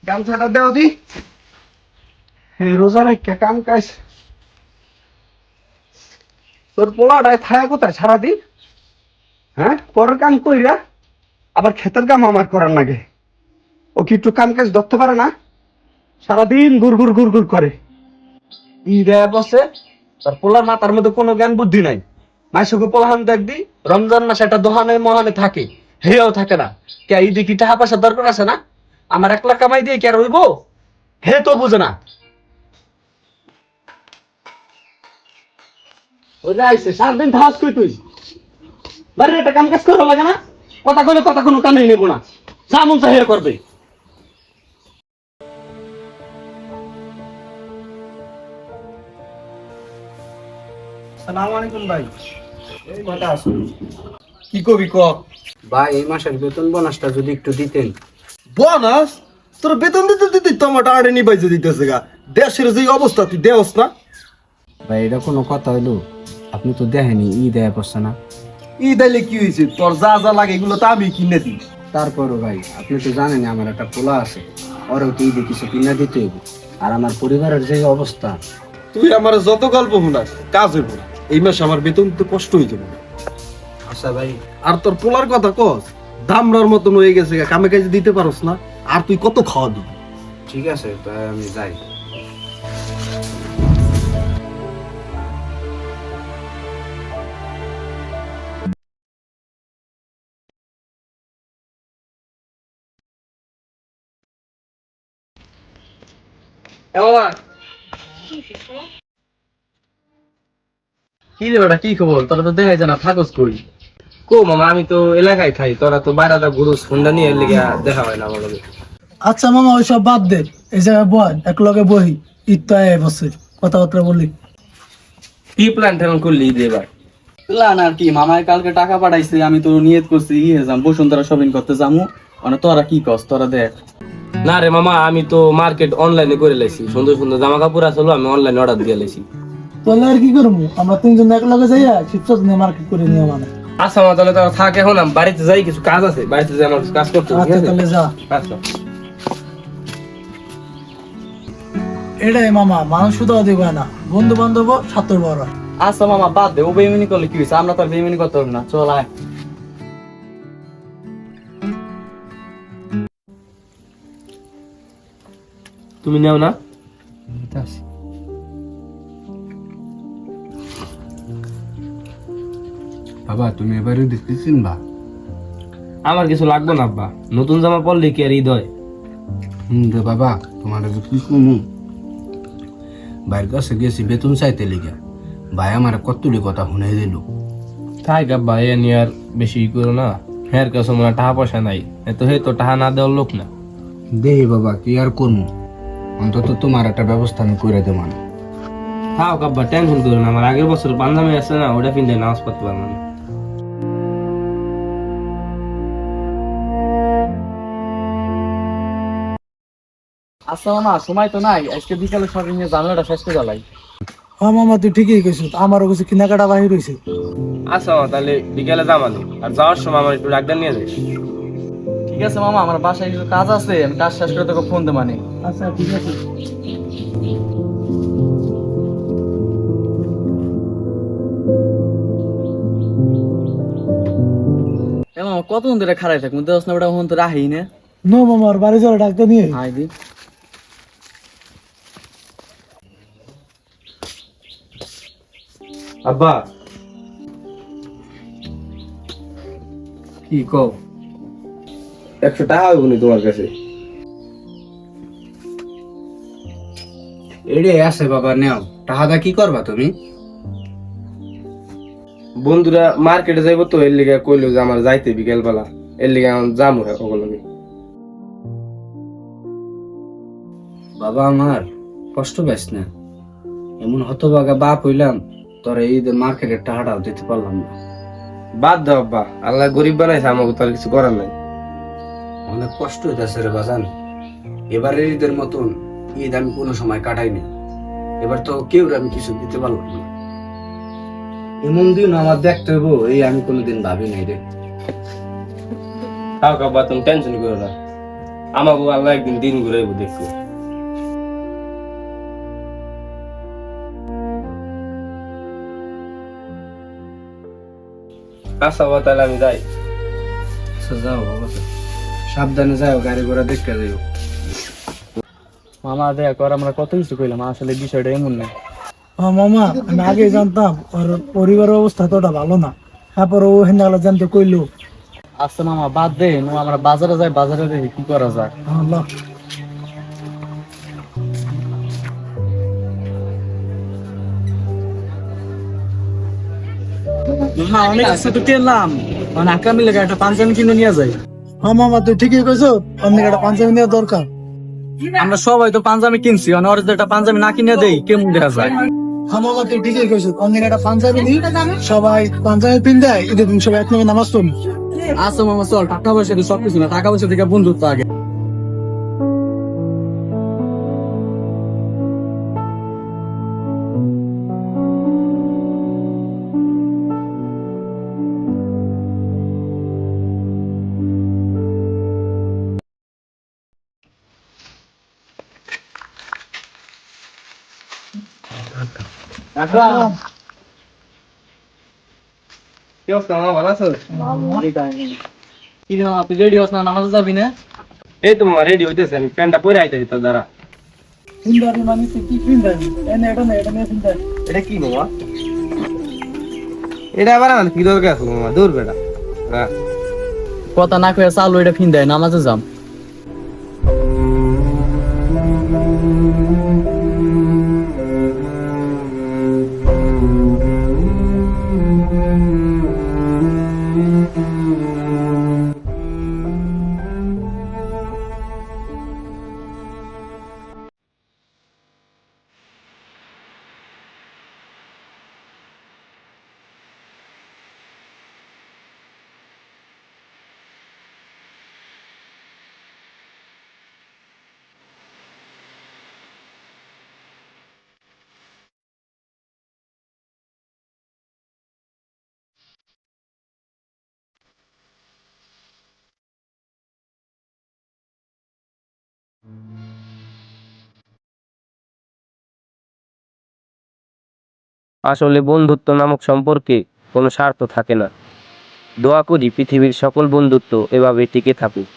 গামছাটা দেও দি। এই রোজা রাখা কাম কাজ তোর পোলাটায় থায়া কোথায় সারাদিন? হ্যাঁ, পরের কাম কইরা আবার ক্ষেতের কাম আমার করার লাগে। ও কি একটু কাম কাজ ধরতে পারে না? সারাদিন গুড় গুড় গুড় গুড় করে ঈদে বসে। তার পোলার মাথার মধ্যে কোনো জ্ঞান বুদ্ধি নাই। মাইসুকে পোলাহান দেখবি রমজান মাসে একটা দোহানে মহানে থাকে, হেও থাকে না। কে ঈদে কি টাকা পয়সা দরকার আছে না? আমার 1 লাখ কামাই দিয়ে কি আর হইব? হে তো বুঝে না। ওই যে আইসে সারাদিন ধাস কই তুই বাড়ির একটা কাম কাজ করা লাগে না? কথা কইলে কথা কোনো কানেই নেব না, যা মন চাই হে করবে। আসসালামু আলাইকুম ভাই। এই কথা আসো। কি কবি ক? ভাই এই মাসের বেতন বোনাসটা যদি একটু দিতেন। বোনাস? তোর বেতন দিতে দিতে টমাটো আড়ে নিবাইজে দিতেছে গা। দেশের যে অবস্থা তুই দেওস না? ভাই এটা কোনো কথা হইলো? আপনি তো দেখেনি ই দেয়া পড়ছে না। ই দাইলে কি হয়েছে? তোর যা যা লাগে এগুলো তো আমি কিনে দিই। তারপরও ভাই আপনি তো জানেন আমার একটা পোলা আছে, ওরও তো ঈদে কিছু কিনা দিতে হইব। আর আমার পরিবারের যে অবস্থা। তুই আমার যত গল্প শোনাস কাজ হইব না। এই মাসে আমার বেতন দিতে কষ্ট হয়ে যাবে। আচ্ছা ভাই। আর তোর পোলার কথা কস, দামড়ার মতন হয়ে গেছে গা, কামে কাজে দিতে পারস না। আর তুই কত খাওয়া দিবি? ঠিক আছে তাই আমি যাই। কি রে ওটা কি খবর? তোরা তো দেখাই যায় না, থাকস কই? কো মামা, আমি তো এলাকায় থাই, তোরা তো বাইরে ঘুরুস, ফোনটা নিয়ে এর লিগা দেখা হয় না আমার লগে। আচ্ছা মামা ওইসব বাদ দে, এই জায়গায় বল, এক লগে বহি। ঈদ তো আয় বসে কথাবার্তা বলি। কি প্ল্যান ট্যান করলি ঈদে এবার? প্ল্যান আর কি, মামায় কালকে টাকা পাঠাইছে, আমি তো নিয়ত করছি যাম বসুন্ধরা শপিং করতে যামু। মানে তোরা কি কস, তোরা দেখ। না রে মামা, আমি তো মার্কেট অনলাইনে করে লাইছি, সুন্দর সুন্দর জামা কাপড় আসলো, আমি অনলাইনে অর্ডার দিয়ে লাইছি। তাহলে আর কি করবো, আমরা তিনজন এক লগে যাইয়া শিবচর নিয়ে মার্কেট করে নিয়ে মানে। আচ্ছা মা, তাহলে তোরা থাক, এখন আমি বাড়িতে যাই, কিছু কাজ আছে, বাড়িতে যাই, আমার কিছু কাজ করতে হবে, ঠিক আচ্ছা আছে? তাহলে যা। আচ্ছা। এটাই মামা, মানুষ শুধু দিব না, বন্ধু বান্ধব সাতর বড়। আচ্ছা মামা বাদ দে, ও বেইমানি করলে কি হয়েছে? আমরা তো আর বেইমানি করতে পারবো না, চল আয়। তুমি নেও না? বাবা তুমি এবারে দেখতে চিনবা? আমার কিছু লাগবে না আব্বা, নতুন জামা পরলে কি আর ঈদ হয়? রে বাবা, তোমার যে কি শুনু, বাইরের কাছে গেছি বেতন চাইতে লিগা, ভাই আমার কতটি কথা শুনে দিল। থাক আব্বা, এ নিয়ে আর বেশি ই করো না। হ্যাঁ কাছে মনে টাকা পয়সা নাই, এত হে তো টাকা না দেওয়ার লোক না। দেহি বাবা কি আর করবো, অন্তত তোমার একটা ব্যবস্থা আমি করে দেবো না। থাক আব্বা, টেনশন করো না, আমার আগের বছর পাঞ্জাবি আছে না, ওটা পিন্ধে নামাজ পড়তে পারবো না। আচ্ছা মামা, সময় তো নাই, আজকে বিকালে শপিং এর জানলাটা শেষ করে জ্বালাই। হ্যাঁ মামা তুই ঠিকই কইছিস, আমারও কিছু কেনাকাটা বাহির হয়েছে। আচ্ছা মা, তাহলে বিকেলে জামানো, আর যাওয়ার সময় আমার একটু ডাক্তার নিয়ে যাই। ঠিক আছে মামা, আমার বাসায় কিছু কাজ আছে, আমি কাজ শেষ করে তোকে ফোন দে মানে। আচ্ছা ঠিক আছে। এ মামা কতক্ষণ ধরে খাড়াই থাকবো, দশ না ওটা ফোন তো রাহি না। নো মামা, ওর বাড়ি যাওয়া ডাক্তার নিয়ে আয়। হাই দি। আব্বা কি কও? 100 টাকা হইব নি তোমার কাছে? এড়ে আছে বাবা, নেও টাকাটা। কি করবা তুমি? বন্ধুরা মার্কেটে যাইবো তো, এর লিগে কইলো যে আমার যাইতে বিকেল বেলা, এর লিগে আমি যামু ওগুলো। বাবা আমার কষ্ট পাইস না, এমন হতভাগা বাপ হইলাম, তোর এই মার্কেটের টাকাটাও দিতে পারলাম না। বাদ দাও আব্বা, আল্লাহ গরিব বানাইছে, আমাকে তো আর কিছু করার নাই। অনেক কষ্ট হইতেছে রে বাজান। এবারের ঈদের মতন ঈদ আমি কোনো সময় কাটাইনি, এবার তো কেউ আমি কিছু দিতে পারলাম না। এমন দিন আমার দেখতে হইব এই আমি কোনোদিন ভাবি নাই রে। থাক আব্বা, তুমি টেনশন করো না, আমাকে আল্লাহ একদিন দিন ঘুরাইব দেখো। আচ্ছা বাবা, তাহলে আমি যাই। যাও বাবা, সাবধানে যাও, গাড়ি ঘোড়া দেখতে যাইও। মামা দেখ আর আমরা কত কিছু কইলাম, আসলে বিষয়টা এমন না। মামা আমি আগে জানতাম ওর পরিবারের অবস্থা তোটা ভালো না, তারপর ও হেন্দালা জানতে কইলো। আচ্ছা মামা বাদ দে, আমরা বাজারে যাই, বাজারে দেখি কি করা যায়। আল্লাহ মামা অনেক কিছু তো কিনলাম, মানে আকামি লেগে একটা পাঞ্জাবি কিনে নিয়ে যাই। হ্যাঁ মামা তুই ঠিকই কইছো, অনেক একটা পাঞ্জাবি নেওয়া দরকার। আমরা সবাই তো পাঞ্জাবি কিনছি, মানে ওর একটা পাঞ্জাবি না কিনে দেই কেমন দেখা যায়। হ্যাঁ মামা তুই ঠিকই কইছো, অনেক একটা পাঞ্জাবি নি, সবাই পাঞ্জাবি পিন্ধায় ঈদের দিন সবাই এক নামে নামাজ পড়ি। আচ্ছা মামা চল, টাকা পয়সা দিয়ে সবকিছু না, টাকা পয়সা থেকে বন্ধুত্ব আগে। কি অবস্থা মামা, ভালো আছো? কি রে মামা, তুই রেডি হস না, নামাজে যাবি না? এই তো মামা রেডি হইতেছে, আমি প্যান্টটা পরে আইতেছি তোর দ্বারা। পিন্ধাবি মানে তুই কি পিন্ধাবি? এনে এটা না, এটা নিয়ে পিন্ধাবি। এটা কি মামা? এটা আবার আমার কি দরকার আছে মামা, দূর বেটা। হ্যাঁ, কথা না কয়ে চালু এটা ফিন দেয়, নামাজে যাম। আসলে বন্ধুত্ব নামক সম্পর্কে কোনো স্বার্থ থাকে না। দোয়া করি পৃথিবীর সকল বন্ধুত্ব এভাবে টিকে থাকুক।